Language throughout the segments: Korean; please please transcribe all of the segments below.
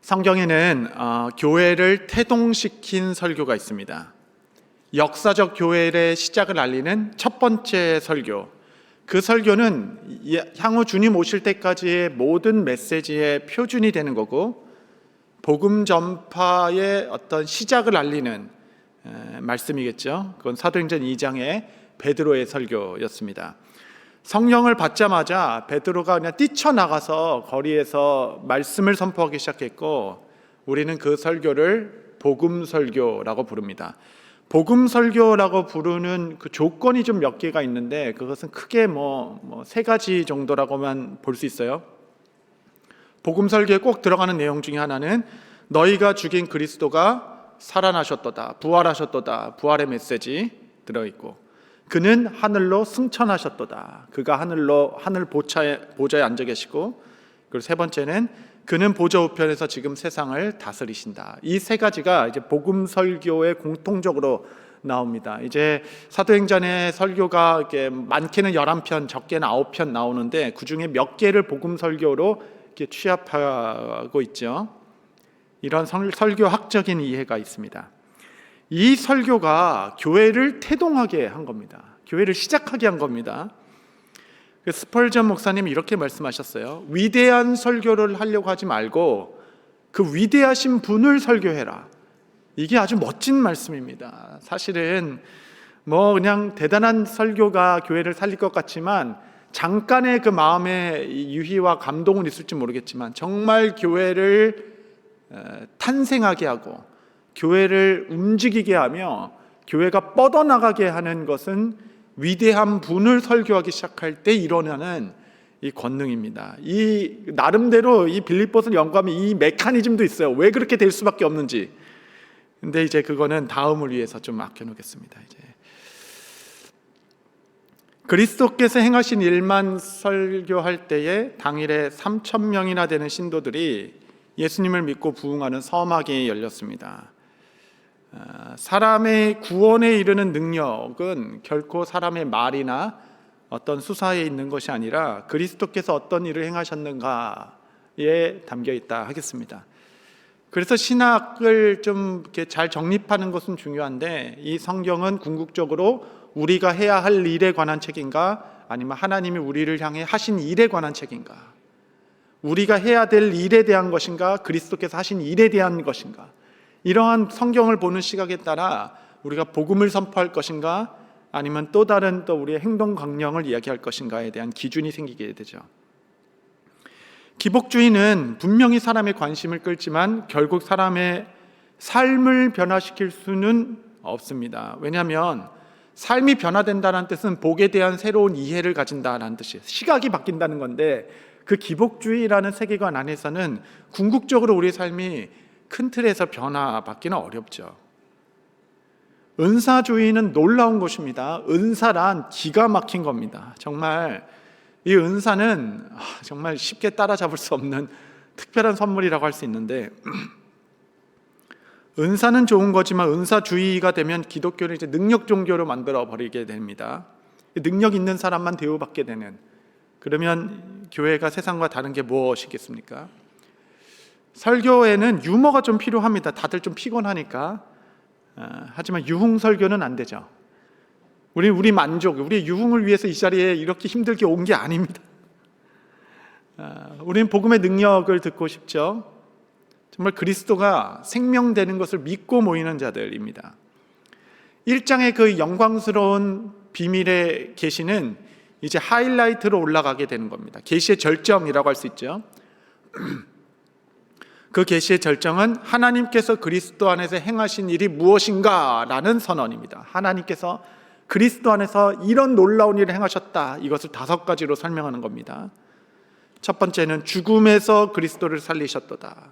성경에는 교회를 태동시킨 설교가 있습니다. 역사적 교회의 시작을 알리는 첫 번째 설교. 그 설교는 향후 주님 오실 때까지의 모든 메시지의 표준이 되는 거고, 복음 전파의 어떤 시작을 알리는 말씀이겠죠. 그건 사도행전 2장의 베드로의 설교였습니다. 성령을 받자마자 베드로가 그냥 뛰쳐나가서 거리에서 말씀을 선포하기 시작했고, 우리는 그 설교를 복음 설교라고 부릅니다. 복음 설교라고 부르는 그 조건이 좀 몇 개가 있는데, 그것은 크게 세 가지 정도라고만 볼 수 있어요. 복음 설교에 꼭 들어가는 내용 중에 하나는 너희가 죽인 그리스도가 살아나셨도다, 부활하셨도다, 부활의 메시지 들어있고, 그는 하늘로 승천하셨도다, 그가 하늘 보좌에 앉아 계시고, 그리고 세 번째는 그는 보좌 우편에서 지금 세상을 다스리신다. 이 세 가지가 이제 복음 설교에 공통적으로 나옵니다. 이제 사도행전의 설교가 이렇게 많게는 11편, 적게는 9편 나오는데, 그 중에 몇 개를 복음 설교로 이렇게 취합하고 있죠. 이런 설교학적인 이해가 있습니다. 이 설교가 교회를 태동하게 한 겁니다. 교회를 시작하게 한 겁니다. 스펄전 목사님이 이렇게 말씀하셨어요. 위대한 설교를 하려고 하지 말고 그 위대하신 분을 설교해라. 이게 아주 멋진 말씀입니다. 사실은 그냥 대단한 설교가 교회를 살릴 것 같지만, 잠깐의 그 마음의 유희와 감동은 있을지 모르겠지만, 정말 교회를 탄생하게 하고 교회를 움직이게 하며 교회가 뻗어나가게 하는 것은 위대한 분을 설교하기 시작할 때 일어나는 이 권능입니다. 이 나름대로 이 빌립보서를 연구하면 이 메커니즘도 있어요. 왜 그렇게 될 수밖에 없는지. 근데 이제 그거는 다음을 위해서 좀 아껴놓겠습니다. 이제 그리스도께서 행하신 일만 설교할 때에 당일에 3,000명이나 되는 신도들이 예수님을 믿고 부흥하는 서막이 열렸습니다. 사람의 구원에 이르는 능력은 결코 사람의 말이나 어떤 수사에 있는 것이 아니라 그리스도께서 어떤 일을 행하셨는가에 담겨 있다 하겠습니다. 그래서 신학을 좀 이렇게 잘 정립하는 것은 중요한데, 이 성경은 궁극적으로 우리가 해야 할 일에 관한 책인가, 아니면 하나님이 우리를 향해 하신 일에 관한 책인가, 우리가 해야 될 일에 대한 것인가, 그리스도께서 하신 일에 대한 것인가, 이러한 성경을 보는 시각에 따라 우리가 복음을 선포할 것인가, 아니면 또 다른 우리의 행동 강령을 이야기할 것인가에 대한 기준이 생기게 되죠. 기복주의는 분명히 사람의 관심을 끌지만 결국 사람의 삶을 변화시킬 수는 없습니다. 왜냐하면 삶이 변화된다는 뜻은 복에 대한 새로운 이해를 가진다는 뜻이에요. 시각이 바뀐다는 건데, 그 기복주의라는 세계관 안에서는 궁극적으로 우리의 삶이 큰 틀에서 변화받기는 어렵죠. 은사주의는 놀라운 것입니다. 은사란 기가 막힌 겁니다. 정말 이 은사는 정말 쉽게 따라잡을 수 없는 특별한 선물이라고 할 수 있는데, 은사는 좋은 거지만 은사주의가 되면 기독교를 이제 능력 종교로 만들어 버리게 됩니다. 능력 있는 사람만 대우받게 되는, 그러면 교회가 세상과 다른 게 무엇이겠습니까? 설교에는 유머가 좀 필요합니다. 다들 좀 피곤하니까. 하지만 유흥 설교는 안 되죠. 우리 만족, 우리 유흥을 위해서 이 자리에 이렇게 힘들게 온 게 아닙니다. 우리는 복음의 능력을 듣고 싶죠. 정말 그리스도가 생명되는 것을 믿고 모이는 자들입니다. 1장의 그 영광스러운 비밀의 계시는 이제 하이라이트로 올라가게 되는 겁니다. 계시의 절정이라고 할 수 있죠. 그 계시의 절정은 하나님께서 그리스도 안에서 행하신 일이 무엇인가 라는 선언입니다. 하나님께서 그리스도 안에서 이런 놀라운 일을 행하셨다, 이것을 5가지로 설명하는 겁니다. 첫 번째는 죽음에서 그리스도를 살리셨도다,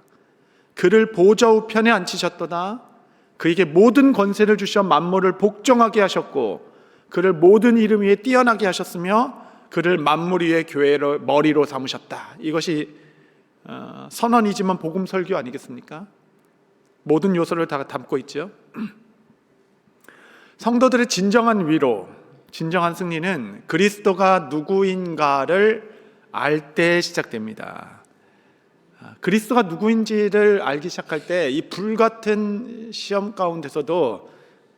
그를 보좌 우편에 앉히셨도다, 그에게 모든 권세를 주셔 만물을 복종하게 하셨고, 그를 모든 이름 위에 뛰어나게 하셨으며, 그를 만물 위의 교회를 머리로 삼으셨다. 이것이 선언이지만 복음 설교 아니겠습니까? 모든 요소를 다 담고 있죠. 성도들의 진정한 위로, 진정한 승리는 그리스도가 누구인가를 알 때 시작됩니다. 그리스도가 누구인지를 알기 시작할 때 이 불같은 시험 가운데서도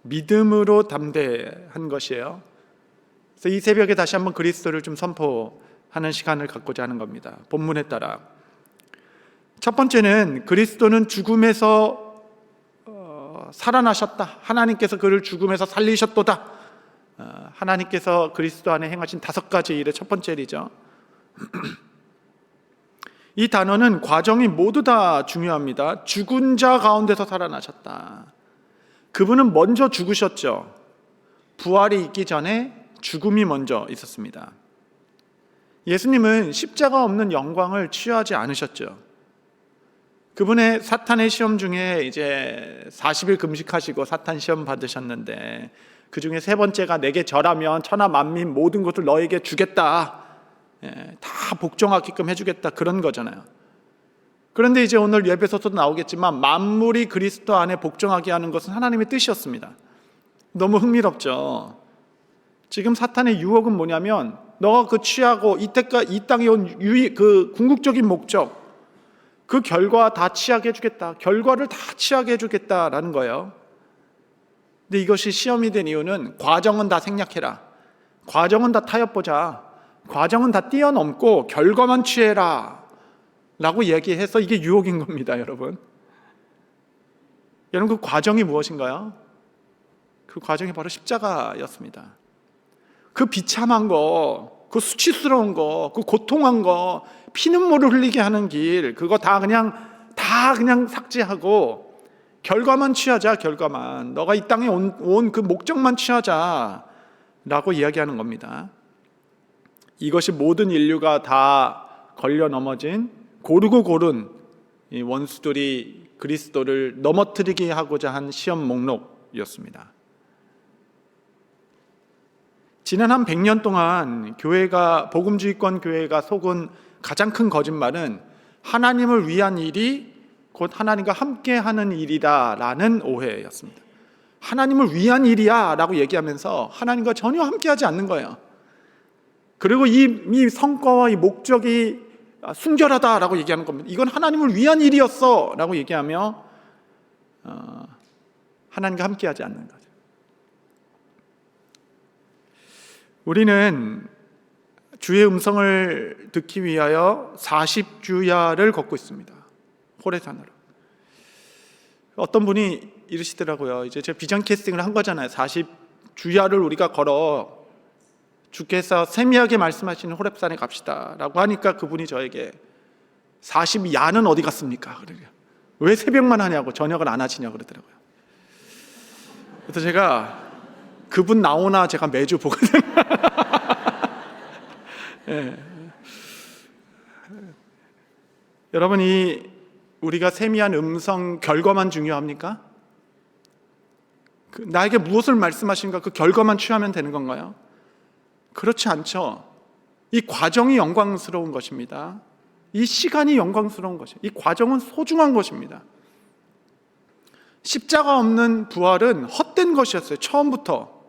믿음으로 담대한 것이에요. 그래서 이 새벽에 다시 한번 그리스도를 좀 선포하는 시간을 갖고자 하는 겁니다. 본문에 따라 첫 번째는 그리스도는 죽음에서 살아나셨다. 하나님께서 그를 죽음에서 살리셨도다. 하나님께서 그리스도 안에 행하신 5가지 일의 첫 번째 일이죠. 이 단어는 과정이 모두 다 중요합니다. 죽은 자 가운데서 살아나셨다. 그분은 먼저 죽으셨죠. 부활이 있기 전에 죽음이 먼저 있었습니다. 예수님은 십자가 없는 영광을 취하지 않으셨죠. 그분의 사탄의 시험 중에 이제 40일 금식하시고 사탄 시험 받으셨는데 그 중에 3번째가 내게 절하면 천하 만민 모든 것을 너에게 주겠다. 다 복종하게끔 해주겠다, 그런 거잖아요. 그런데 이제 오늘 예배서도 나오겠지만 만물이 그리스도 안에 복종하게 하는 것은 하나님의 뜻이었습니다. 너무 흥미롭죠. 지금 사탄의 유혹은 뭐냐면 너가 그 취하고 이때까지 이 땅에 온 그 궁극적인 목적, 그 결과 다 취하게 해주겠다, 결과를 다 취하게 해주겠다라는 거예요. 근데 이것이 시험이 된 이유는 과정은 다 생략해라, 과정은 다 타협보자, 과정은 다 뛰어넘고 결과만 취해라 라고 얘기해서 이게 유혹인 겁니다. 여러분 그 과정이 무엇인가요? 그 과정이 바로 십자가였습니다. 그 비참한 거, 그 수치스러운 거, 그 고통한 거, 피눈물을 흘리게 하는 길, 그거 다 그냥 삭제하고 결과만 취하자. 결과만, 너가 이 땅에 온 그 목적만 취하자 라고 이야기하는 겁니다. 이것이 모든 인류가 다 걸려 넘어진 고르고 고른 이 원수들이 그리스도를 넘어뜨리게 하고자 한 시험 목록이었습니다. 지난 한 100년 동안 복음주의권 교회가 속은 가장 큰 거짓말은 하나님을 위한 일이 곧 하나님과 함께하는 일이다라는 오해였습니다. 하나님을 위한 일이야 라고 얘기하면서 하나님과 전혀 함께하지 않는 거예요. 그리고 이 성과와 이 목적이 순결하다라고 얘기하는 겁니다. 이건 하나님을 위한 일이었어 라고 얘기하며 하나님과 함께하지 않는 거죠. 우리는 주의 음성을 듣기 위하여 40주야를 걷고 있습니다. 호레산으로. 어떤 분이 이러시더라고요. 이제 제가 비전 캐스팅을 한 거잖아요. 40주야를 우리가 걸어 주께서 세미하게 말씀하시는 호렙산에 갑시다 라고 하니까 그분이 저에게 40야는 어디 갔습니까? 그러래요. 왜 새벽만 하냐고, 저녁을 안 하시냐고 그러더라고요. 그래서 제가 그분 나오나 제가 매주 보거든요. 네. 여러분, 우리가 세미한 음성 결과만 중요합니까? 나에게 무엇을 말씀하신가 그 결과만 취하면 되는 건가요? 그렇지 않죠. 이 과정이 영광스러운 것입니다. 이 시간이 영광스러운 것이에요. 이 과정은 소중한 것입니다. 십자가 없는 부활은 헛된 것이었어요. 처음부터.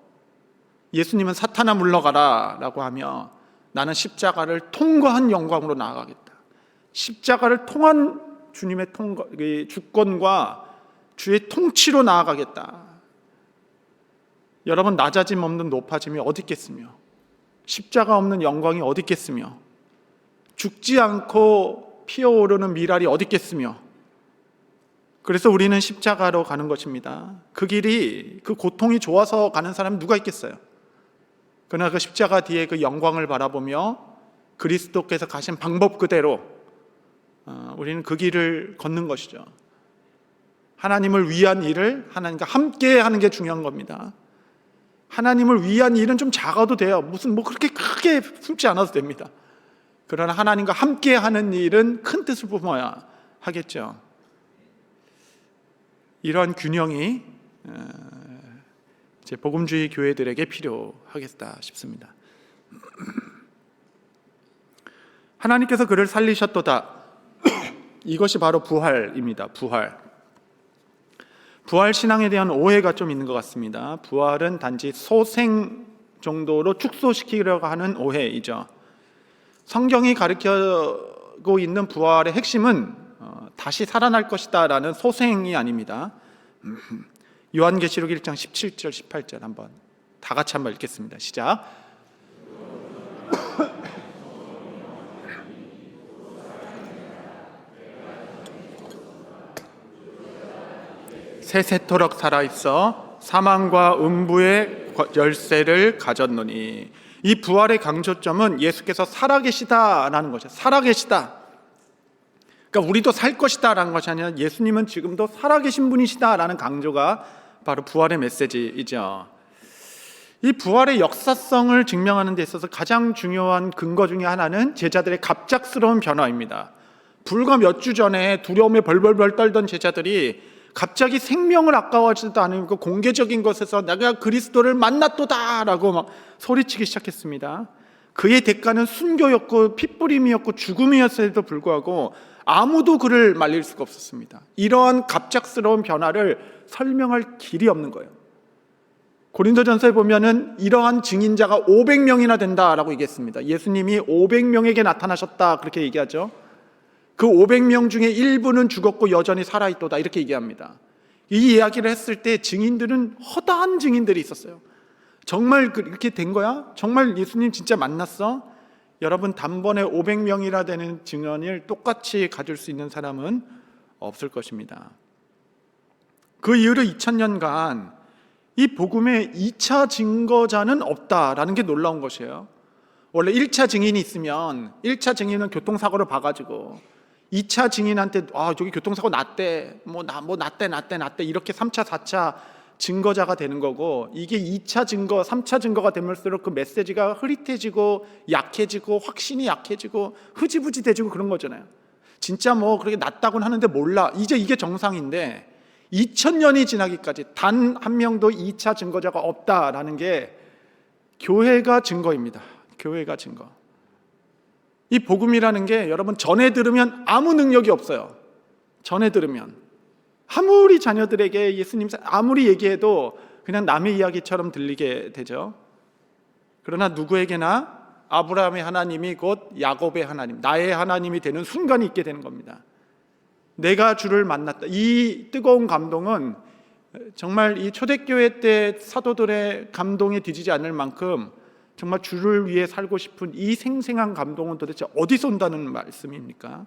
예수님은 사탄아 물러가라 라고 하며 나는 십자가를 통과한 영광으로 나아가겠다. 십자가를 통한 주님의 주권과 주의 통치로 나아가겠다. 여러분, 낮아짐 없는 높아짐이 어디 있겠으며 십자가 없는 영광이 어디 있겠으며 죽지 않고 피어오르는 미랄이 어디 있겠으며 그래서 우리는 십자가로 가는 것입니다. 그 길이, 그 고통이 좋아서 가는 사람이 누가 있겠어요? 그러나 그 십자가 뒤에 그 영광을 바라보며 그리스도께서 가신 방법 그대로 우리는 그 길을 걷는 것이죠. 하나님을 위한 일을 하나님과 함께 하는 게 중요한 겁니다. 하나님을 위한 일은 좀 작아도 돼요. 그렇게 크게 품지 않아도 됩니다. 그러나 하나님과 함께 하는 일은 큰 뜻을 품어야 하겠죠. 이러한 균형이 이제 복음주의 교회들에게 필요하겠다 싶습니다. 하나님께서 그를 살리셨도다. 이것이 바로 부활입니다. 부활 신앙에 대한 오해가 좀 있는 것 같습니다. 부활은 단지 소생 정도로 축소시키려고 하는 오해이죠. 성경이 가르치고 있는 부활의 핵심은 다시 살아날 것이다라는 소생이 아닙니다. 요한계시록 1장 17절 18절 한번 다 같이 한번 읽겠습니다. 시작. 세세토록 살아있어 사망과 음부의 열쇠를 가졌노니. 이 부활의 강조점은 예수께서 살아계시다라는 것이죠. 살아계시다. 그러니까 우리도 살 것이다라는 것이 아니라 예수님은 지금도 살아계신 분이시다라는 강조가 바로 부활의 메시지이죠. 이 부활의 역사성을 증명하는 데 있어서 가장 중요한 근거 중에 하나는 제자들의 갑작스러운 변화입니다. 불과 몇 주 전에 두려움에 벌벌벌 떨던 제자들이 갑자기 생명을 아까워하지도 않으니까 공개적인 것에서 내가 그리스도를 만났도다라고 막 소리치기 시작했습니다. 그의 대가는 순교였고 핏부림이었고 죽음이었음에도 불구하고 아무도 그를 말릴 수가 없었습니다. 이러한 갑작스러운 변화를 설명할 길이 없는 거예요. 고린도전서에 보면은 이러한 증인자가 500명이나 된다라고 얘기했습니다. 예수님이 500명에게 나타나셨다 그렇게 얘기하죠. 그 500명 중에 일부는 죽었고 여전히 살아있도다 이렇게 얘기합니다. 이 이야기를 했을 때 증인들은 허다한 증인들이 있었어요. 정말 그렇게 된 거야? 정말 예수님 진짜 만났어? 여러분, 단번에 500명이나 되는 증언을 똑같이 가질 수 있는 사람은 없을 것입니다. 그 이후로 2000년간 이 복음의 2차 증거자는 없다라는 게 놀라운 것이에요. 원래 1차 증인이 있으면 1차 증인은 교통사고를 봐가지고 2차 증인한테 저기 교통사고 났대, 났대 이렇게 3차, 4차 증거자가 되는 거고, 이게 2차 증거, 3차 증거가 되면서록 그 메시지가 흐릿해지고 약해지고 확신이 약해지고 흐지부지돼지고 그런 거잖아요. 진짜 그렇게 났다고는 하는데 몰라. 이제 이게 정상인데 2000년이 지나기까지 단 한 명도 2차 증거자가 없다라는 게 교회가 증거입니다. 교회가 증거. 이 복음이라는 게 여러분 전해 들으면 아무 능력이 없어요. 전해 들으면 아무리 자녀들에게 예수님 아무리 얘기해도 그냥 남의 이야기처럼 들리게 되죠. 그러나 누구에게나 아브라함의 하나님이 곧 야곱의 하나님, 나의 하나님이 되는 순간이 있게 되는 겁니다. 내가 주를 만났다. 이 뜨거운 감동은 정말 이 초대교회 때 사도들의 감동에 뒤지지 않을 만큼 정말 주를 위해 살고 싶은 이 생생한 감동은 도대체 어디서 온다는 말씀입니까?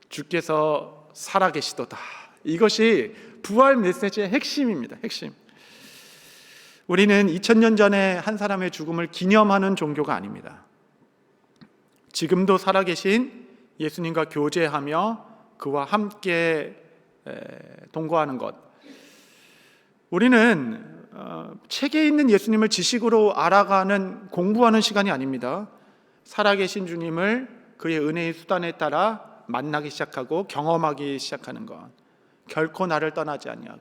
주께서 살아계시도다. 이것이 부활 메시지의 핵심입니다. 핵심. 우리는 2000년 전에 한 사람의 죽음을 기념하는 종교가 아닙니다. 지금도 살아계신 예수님과 교제하며 그와 함께 동거하는 것. 우리는 책에 있는 예수님을 지식으로 알아가는 공부하는 시간이 아닙니다. 살아계신 주님을 그의 은혜의 수단에 따라 만나기 시작하고 경험하기 시작하는 것. 결코 나를 떠나지 아니하고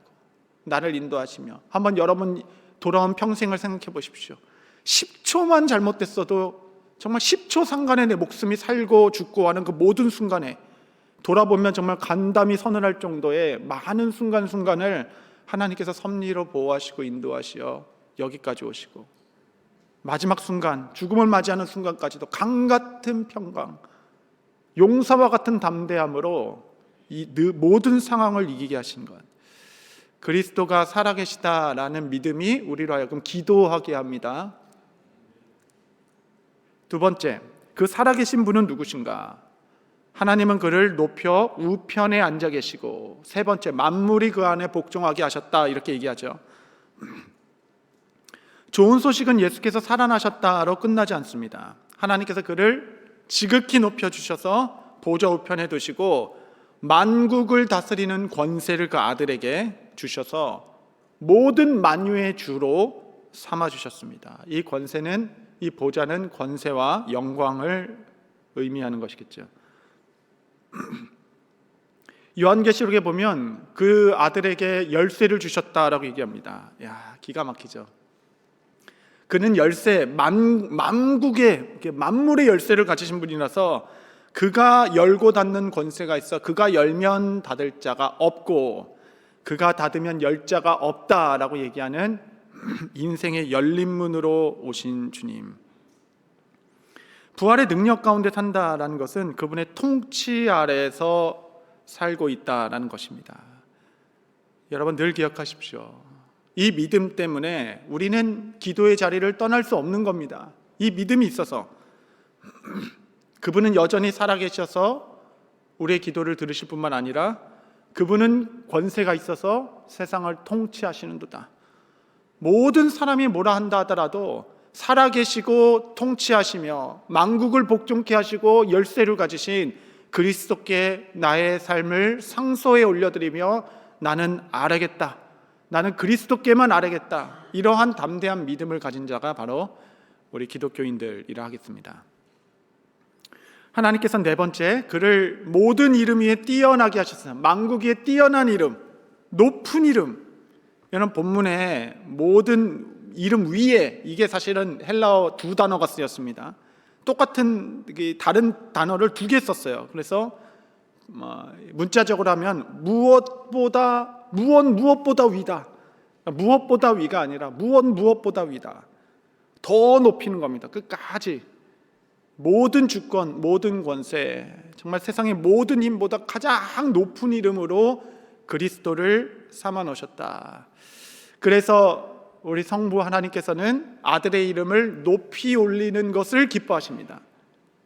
나를 인도하시며. 한번 여러분 돌아온 평생을 생각해 보십시오. 10초만 잘못됐어도 정말 10초 상간에 내 목숨이 살고 죽고 하는 그 모든 순간에 돌아보면 정말 간담이 서늘할 정도의 많은 순간순간을 하나님께서 섭리로 보호하시고 인도하시어 여기까지 오시고, 마지막 순간 죽음을 맞이하는 순간까지도 강같은 평강, 용사와 같은 담대함으로 이 모든 상황을 이기게 하신 것. 그리스도가 살아계시다라는 믿음이 우리로 하여금 기도하게 합니다. 두 번째, 그 살아계신 분은 누구신가? 하나님은 그를 높여 우편에 앉아 계시고, 세 번째, 만물이 그 안에 복종하게 하셨다 이렇게 얘기하죠. 좋은 소식은 예수께서 살아나셨다로 끝나지 않습니다. 하나님께서 그를 지극히 높여주셔서 보좌 우편에 두시고 만국을 다스리는 권세를 그 아들에게 주셔서 모든 만유의 주로 삼아주셨습니다. 이 권세는, 이 보좌는 권세와 영광을 의미하는 것이겠죠. 요한계시록에 보면 그 아들에게 열쇠를 주셨다라고 얘기합니다. 기가 막히죠. 그는 열쇠, 만국의 만물의 열쇠를 가지신 분이라서 그가 열고 닫는 권세가 있어 그가 열면 닫을 자가 없고 그가 닫으면 열 자가 없다라고 얘기하는 인생의 열린 문으로 오신 주님. 부활의 능력 가운데 산다라는 것은 그분의 통치 아래에서 살고 있다라는 것입니다. 여러분 늘 기억하십시오. 이 믿음 때문에 우리는 기도의 자리를 떠날 수 없는 겁니다. 이 믿음이 있어서 그분은 여전히 살아계셔서 우리의 기도를 들으실 뿐만 아니라 그분은 권세가 있어서 세상을 통치하시는도다. 모든 사람이 뭐라 한다 하더라도 살아계시고 통치하시며 만국을 복종케 하시고 열쇠를 가지신 그리스도께 나의 삶을 상소에 올려드리며 나는 아뢰겠다. 나는 그리스도께만 아뢰겠다. 이러한 담대한 믿음을 가진 자가 바로 우리 기독교인들이라 하겠습니다. 하나님께서는 네 번째, 그를 모든 이름 위에 뛰어나게 하셨어요. 만국 위에 뛰어난 이름, 높은 이름. 이런 본문에 모든 이름 위에, 이게 사실은 헬라어 두 단어가 쓰였습니다. 똑같은 다른 단어를 두 개 썼어요. 그래서 문자적으로 하면 무엇보다 위다. 무엇보다 위가 아니라 무엇보다 위다. 더 높이는 겁니다. 끝까지. 모든 주권, 모든 권세, 정말 세상의 모든 힘보다 가장 높은 이름으로 그리스도를 삼아 놓으셨다. 그래서 우리 성부 하나님께서는 아들의 이름을 높이 올리는 것을 기뻐하십니다.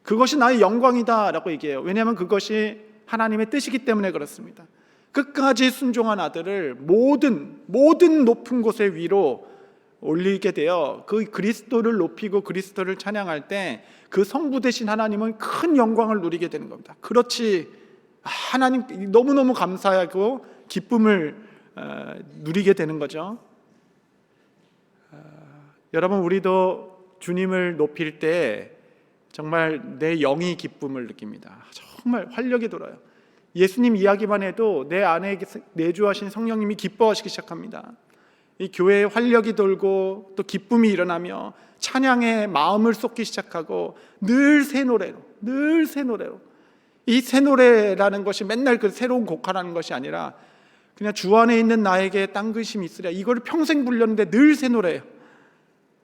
그것이 나의 영광이다 라고 얘기해요. 왜냐하면 그것이 하나님의 뜻이기 때문에 그렇습니다. 끝까지 순종한 아들을 모든 높은 곳의 위로 올리게 되어 그 그리스도를 높이고 그리스도를 찬양할 때 그 성부 되신 하나님은 큰 영광을 누리게 되는 겁니다. 그렇지, 하나님 너무너무 감사하고 기쁨을 누리게 되는 거죠. 여러분, 우리도 주님을 높일 때 정말 내 영이 기쁨을 느낍니다. 정말 활력이 돌아요. 예수님 이야기만 해도 내 안에 내주하신 성령님이 기뻐하시기 시작합니다. 이 교회에 활력이 돌고 또 기쁨이 일어나며 찬양에 마음을 쏟기 시작하고 늘 새 노래로 이 새 노래라는 것이 맨날 그 새로운 곡하라는 것이 아니라 그냥 주 안에 있는 나에게 딴 근심이 있으랴, 이거를 평생 불렸는데 늘 새 노래예요.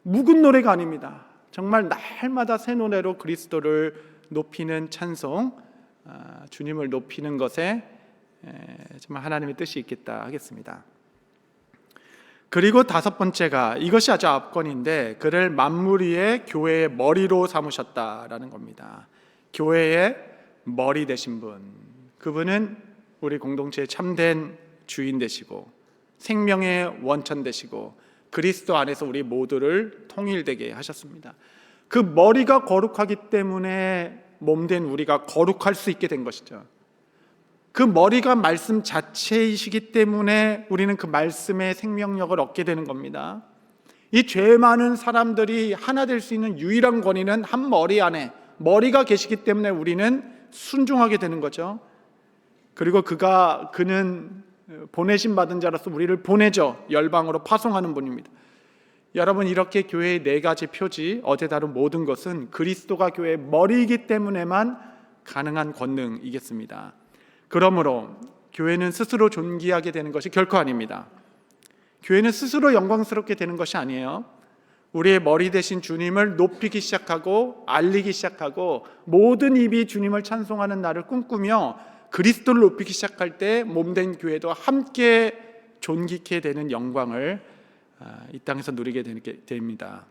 묵은 노래가 아닙니다. 정말 날마다 새 노래로 그리스도를 높이는 찬송, 주님을 높이는 것에 정말 하나님의 뜻이 있겠다 하겠습니다. 그리고 다섯 번째가, 이것이 아주 압권인데, 그를 만물 위의 교회의 머리로 삼으셨다라는 겁니다. 교회의 머리 되신 분, 그분은 우리 공동체의 참된 주인 되시고 생명의 원천 되시고 그리스도 안에서 우리 모두를 통일되게 하셨습니다. 그 머리가 거룩하기 때문에 몸된 우리가 거룩할 수 있게 된 것이죠. 그 머리가 말씀 자체이시기 때문에 우리는 그 말씀의 생명력을 얻게 되는 겁니다. 이 죄 많은 사람들이 하나 될 수 있는 유일한 권위는 한 머리 안에 머리가 계시기 때문에 우리는 순종하게 되는 거죠. 그리고 그는 보내심 받은 자로서 우리를 보내죠. 열방으로 파송하는 분입니다. 여러분, 이렇게 교회의 네 가지 표지, 어제 다룬 모든 것은 그리스도가 교회의 머리이기 때문에만 가능한 권능이겠습니다. 그러므로 교회는 스스로 존귀하게 되는 것이 결코 아닙니다. 교회는 스스로 영광스럽게 되는 것이 아니에요. 우리의 머리 되신 주님을 높이기 시작하고 알리기 시작하고 모든 입이 주님을 찬송하는 날을 꿈꾸며 그리스도를 높이기 시작할 때 몸된 교회도 함께 존귀케 되는 영광을 이 땅에서 누리게 됩니다.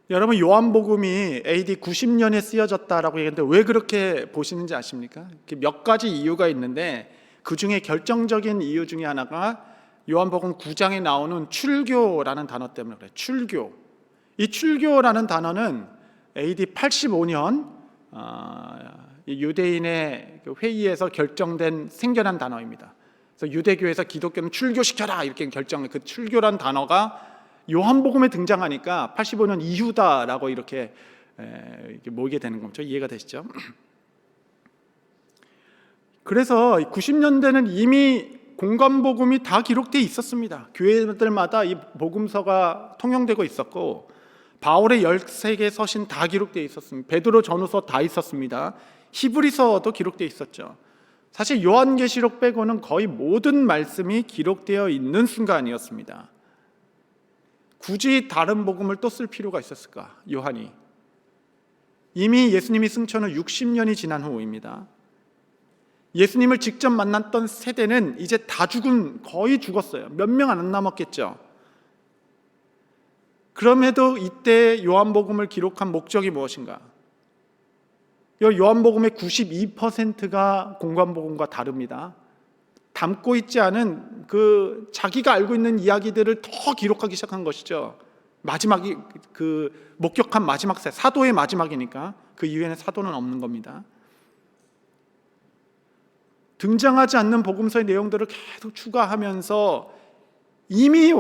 여러분, 요한복음이 AD 90년에 쓰여졌다라고 얘기했는데 왜 그렇게 보시는지 아십니까? 몇 가지 이유가 있는데 그 중에 결정적인 이유 중에 하나가 요한복음 9장에 나오는 출교라는 단어 때문에 그래요. 출교. 이 출교라는 단어는 AD 85년 유대인의 회의에서 결정된 생겨난 단어입니다. 그래서 유대교에서 기독교는 출교시켜라 이렇게 결정한 그 출교란 단어가 요한복음에 등장하니까 85년 이후다라고 이렇게 모이게 되는 거죠. 이해가 되시죠? 그래서 90년대는 이미 공관복음이 다 기록되어 있었습니다. 교회들마다 이 복음서가 통용되고 있었고 바울의 13개 서신 다 기록되어 있었습니다. 베드로 전후서 다 있었습니다. 히브리서도 기록되어 있었죠. 사실 요한계시록 빼고는 거의 모든 말씀이 기록되어 있는 순간이었습니다. 굳이 다른 복음을 또 쓸 필요가 있었을까? 요한이 이미 예수님이 승천 후 60년이 지난 후입니다. 예수님을 직접 만났던 세대는 이제 다 거의 죽었어요. 몇 명 안 남았겠죠. 그럼에도 이때 요한복음을 기록한 목적이 무엇인가? 요한복음의 92%가 공관복음과 다릅니다. 담고 있지 않은 자기가 알고 있는 이야기들을 더 기록하기 시작한 것이죠. 마지막이 목격한 마지막 사도의 마지막이니까 그 이후에는 사도는 없는 겁니다. 등장하지 않는 복음서의 내용들을 계속 추가하면서 이미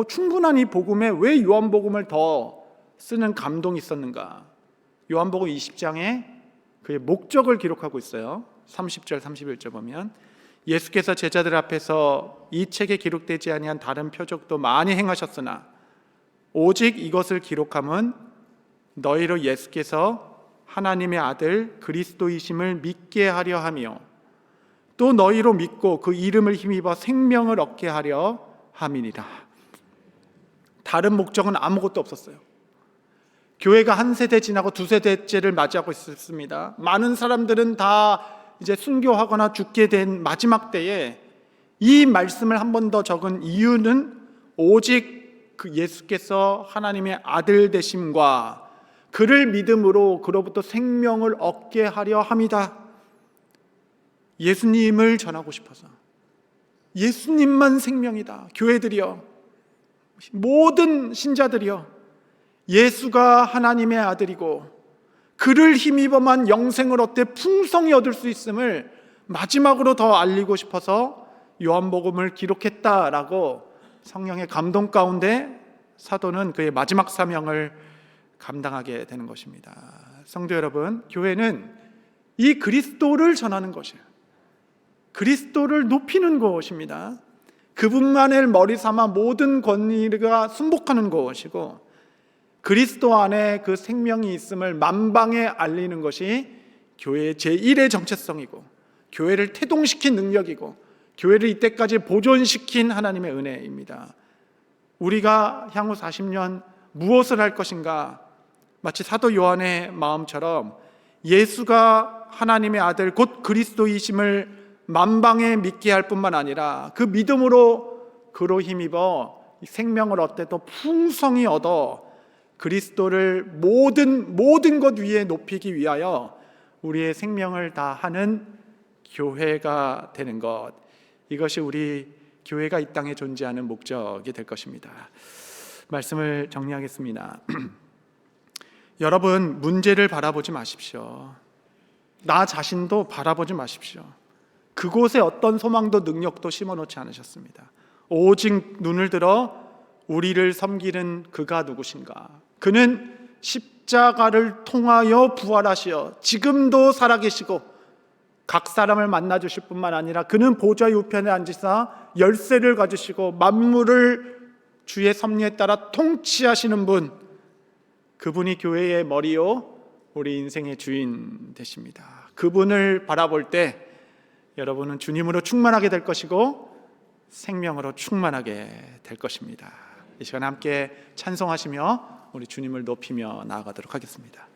충분한 이 복음에 왜 요한복음을 더 쓰는 감동이 있었는가? 요한복음 20장에 그의 목적을 기록하고 있어요. 30절 31절 보면 예수께서 제자들 앞에서 이 책에 기록되지 아니한 다른 표적도 많이 행하셨으나 오직 이것을 기록함은 너희로 예수께서 하나님의 아들 그리스도이심을 믿게 하려 하며 또 너희로 믿고 그 이름을 힘입어 생명을 얻게 하려 함이니라. 다른 목적은 아무것도 없었어요. 교회가 한 세대 지나고 두 세대째를 맞이하고 있었습니다. 많은 사람들은 다 이제 순교하거나 죽게 된 마지막 때에 이 말씀을 한 번 더 적은 이유는 오직 그 예수께서 하나님의 아들 되심과 그를 믿음으로 그로부터 생명을 얻게 하려 함이다. 예수님을 전하고 싶어서. 예수님만 생명이다. 교회들이여, 모든 신자들이여, 예수가 하나님의 아들이고 그를 힘입어만 영생을 얻되 풍성히 얻을 수 있음을 마지막으로 더 알리고 싶어서 요한복음을 기록했다라고 성령의 감동 가운데 사도는 그의 마지막 사명을 감당하게 되는 것입니다. 성도 여러분, 교회는 이 그리스도를 전하는 것이에요. 그리스도를 높이는 것입니다. 그분만을 머리 삼아 모든 권위가 순복하는 것이고 그리스도 안에 그 생명이 있음을 만방에 알리는 것이 교회의 제1의 정체성이고 교회를 태동시킨 능력이고 교회를 이때까지 보존시킨 하나님의 은혜입니다. 우리가 향후 40년 무엇을 할 것인가? 마치 사도 요한의 마음처럼 예수가 하나님의 아들 곧 그리스도이심을 만방에 믿게 할 뿐만 아니라 그 믿음으로 그로 힘입어 생명을 얻되 또 풍성히 얻어 그리스도를 모든 것 위에 높이기 위하여 우리의 생명을 다하는 교회가 되는 것, 이것이 우리 교회가 이 땅에 존재하는 목적이 될 것입니다. 말씀을 정리하겠습니다. 여러분, 문제를 바라보지 마십시오. 나 자신도 바라보지 마십시오. 그곳에 어떤 소망도 능력도 심어놓지 않으셨습니다. 오직 눈을 들어 우리를 섬기는 그가 누구신가? 그는 십자가를 통하여 부활하시어 지금도 살아계시고 각 사람을 만나주실 뿐만 아니라 그는 보좌의 우편에 앉으사 열쇠를 가지시고 만물을 주의 섭리에 따라 통치하시는 분, 그분이 교회의 머리요 우리 인생의 주인 되십니다. 그분을 바라볼 때 여러분은 주님으로 충만하게 될 것이고 생명으로 충만하게 될 것입니다. 이 시간에 함께 찬송하시며 우리 주님을 높이며 나아가도록 하겠습니다.